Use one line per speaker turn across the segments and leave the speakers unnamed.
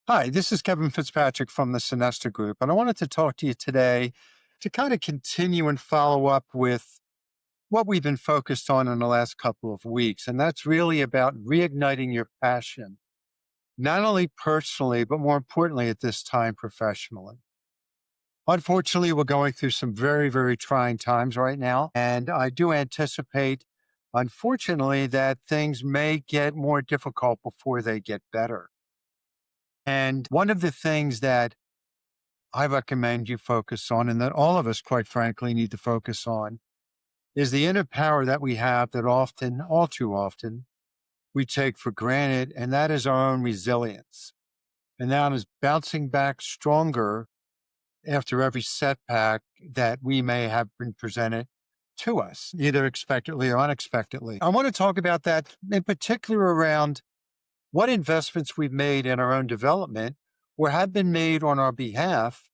Hi, this is Kevin Fitzpatrick from the Cnesta Group, and I wanted to talk to you today to kind of continue and follow up with what we've been focused on in the last couple of weeks. And that's really about reigniting your passion, not only personally, but more importantly at this time professionally. Unfortunately, we're going through some very, very trying times right now. And I do anticipate, unfortunately, that things may get more difficult before they get better. And one of the things that I recommend you focus on, and that all of us, quite frankly, need to focus on, is the inner power that we have that often, all too often, we take for granted, and that is our own resilience. And that is bouncing back stronger after every setback that we may have been presented to us, either expectedly or unexpectedly. I want to talk about that in particular around what investments we've made in our own development or have been made on our behalf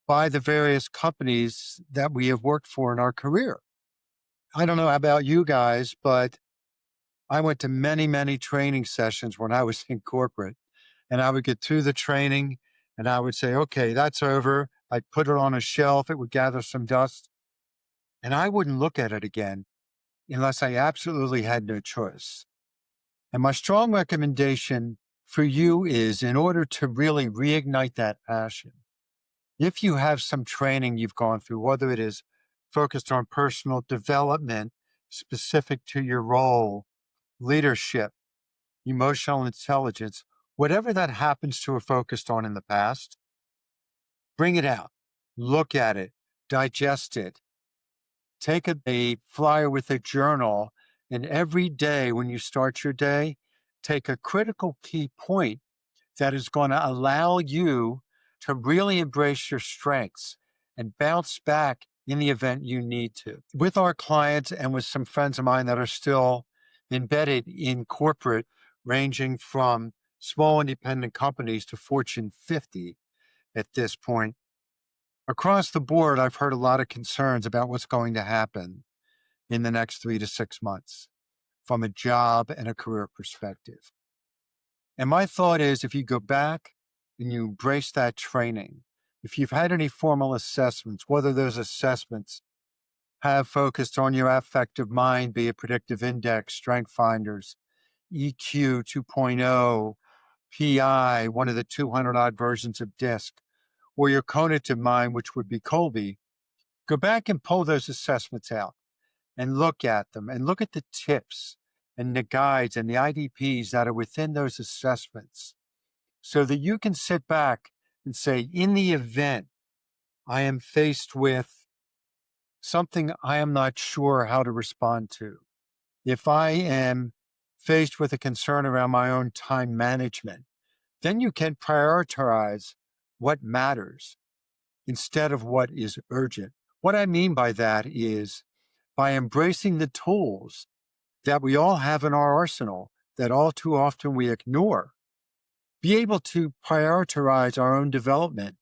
by the various companies that we have worked for in our career. I don't know about you guys, but I went to many, many training sessions when I was in corporate, and I would get through the training and I would say, okay, that's over. I'd put it on a shelf. It would gather some dust and I wouldn't look at it again unless I absolutely had no choice. And my strong recommendation for you is, in order to really reignite that passion, if you have some training you've gone through, whether it is focused on personal development specific to your role, leadership, emotional intelligence, whatever that happens to have focused on in the past, bring it out, look at it, digest it, take a flyer with a journal, and every day when you start your day, take a critical key point that is going to allow you to really embrace your strengths and bounce back in the event you need to. With our clients and with some friends of mine that are still embedded in corporate, ranging from small independent companies to Fortune 50 at this point, across the board, I've heard a lot of concerns about what's going to happen in the next 3 to 6 months from a job and a career perspective. And my thought is, if you go back and you embrace that training, if you've had any formal assessments, whether those assessments have focused on your affective mind, be it predictive index, strength finders, EQ 2.0, PI, one of the 200 odd versions of DISC, or your cognitive mind, which would be Colby, go back and pull those assessments out and look at them and look at the tips and the guides and the IDPs that are within those assessments, so that you can sit back and say, in the event I am faced with something I am not sure how to respond to, if I am faced with a concern around my own time management, then you can prioritize what matters instead of what is urgent. What I mean by that is, by embracing the tools that we all have in our arsenal that all too often we ignore, be able to prioritize our own development,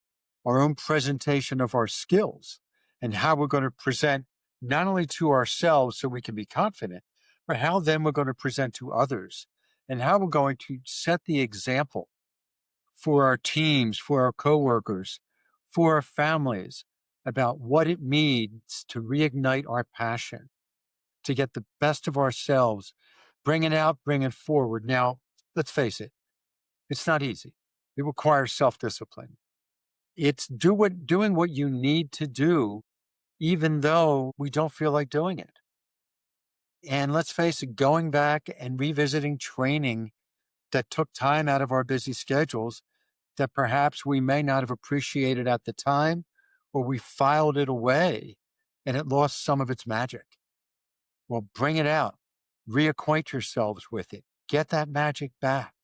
our own presentation of our skills, and how we're going to present not only to ourselves so we can be confident, but how then we're going to present to others and how we're going to set the example for our teams, for our coworkers, for our families about what it means to reignite our passion, to get the best of ourselves, bring it out, bring it forward. Now, let's face it, it's not easy. It requires self-discipline. It's doing what you need to do, even though we don't feel like doing it. And let's face it, going back and revisiting training that took time out of our busy schedules that perhaps we may not have appreciated at the time, or we filed it away and it lost some of its magic. Well, bring it out, reacquaint yourselves with it, get that magic back.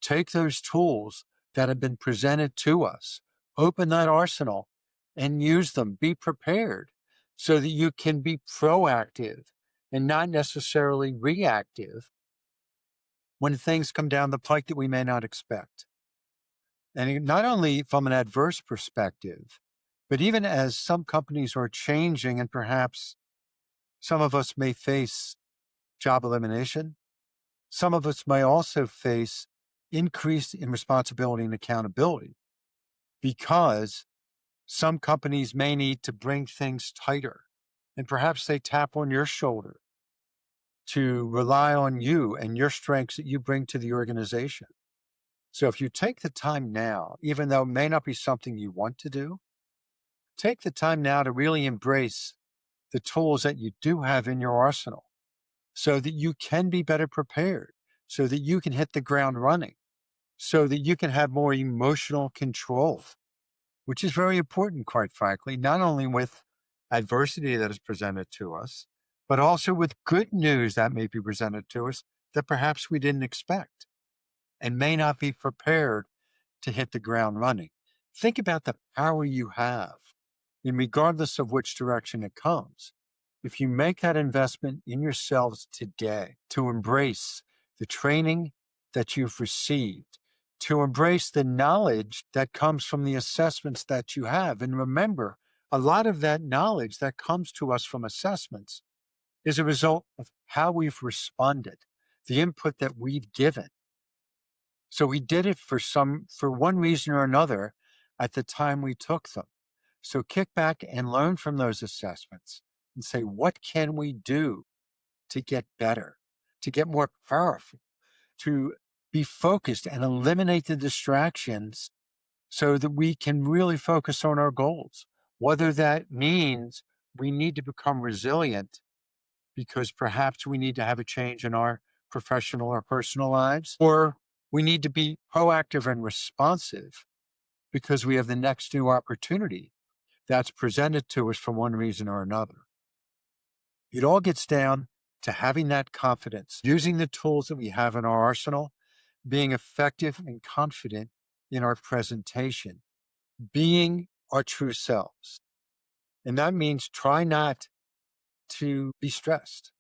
Take those tools that have been presented to us, open that arsenal and use them. Be prepared so that you can be proactive and not necessarily reactive when things come down the pike that we may not expect. And not only from an adverse perspective, but even as some companies are changing and perhaps some of us may face job elimination, some of us may also face increase in responsibility and accountability because some companies may need to bring things tighter. And perhaps they tap on your shoulder to rely on you and your strengths that you bring to the organization. So if you take the time now, even though it may not be something you want to do, take the time now to really embrace the tools that you do have in your arsenal so that you can be better prepared, so that you can hit the ground running, so that you can have more emotional control, which is very important, quite frankly, not only with adversity that is presented to us, but also with good news that may be presented to us that perhaps we didn't expect and may not be prepared to hit the ground running. Think about the power you have, and regardless of which direction it comes. If you make that investment in yourselves today to embrace the training that you've received, to embrace the knowledge that comes from the assessments that you have. And remember, a lot of that knowledge that comes to us from assessments is a result of how we've responded, the input that we've given. So we did it for one reason or another at the time we took them. So kick back and learn from those assessments and say, what can we do to get better, to get more powerful, to be focused and eliminate the distractions so that we can really focus on our goals? Whether that means we need to become resilient because perhaps we need to have a change in our professional or personal lives, or we need to be proactive and responsive because we have the next new opportunity that's presented to us for one reason or another. It all gets down to having that confidence, using the tools that we have in our arsenal, being effective and confident in our presentation, being our true selves. And that means try not to be stressed.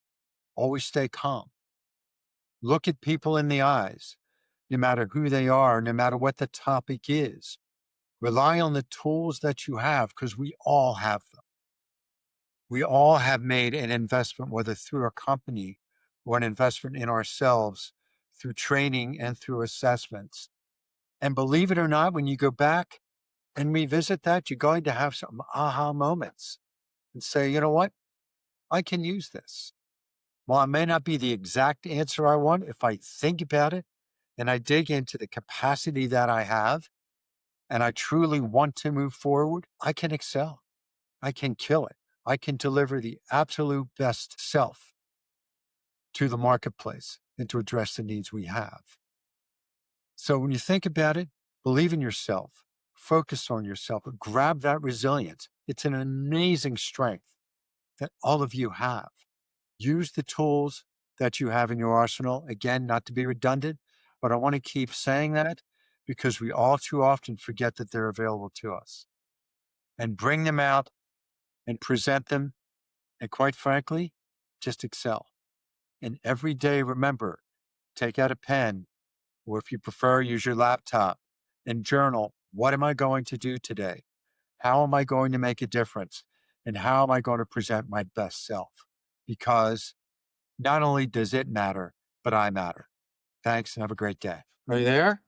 Always stay calm. Look at people in the eyes, no matter who they are, no matter what the topic is. Rely on the tools that you have because we all have them. We all have made an investment, whether through a company or an investment in ourselves, through training and through assessments. And believe it or not, when you go back and revisit that, you're going to have some aha moments and say, you know what? I can use this. While it may not be the exact answer I want, if I think about it and I dig into the capacity that I have and I truly want to move forward, I can excel. I can kill it. I can deliver the absolute best self to the marketplace and to address the needs we have. So when you think about it, believe in yourself, focus on yourself, grab that resilience. It's an amazing strength that all of you have. Use the tools that you have in your arsenal. Again, not to be redundant, but I want to keep saying that because we all too often forget that they're available to us. And bring them out and present them. And quite frankly, just excel. And every day, remember, take out a pen, or if you prefer, use your laptop and journal. What am I going to do today? How am I going to make a difference? And how am I going to present my best self? Because not only does it matter, but I matter. Thanks and have a great day. Are you there?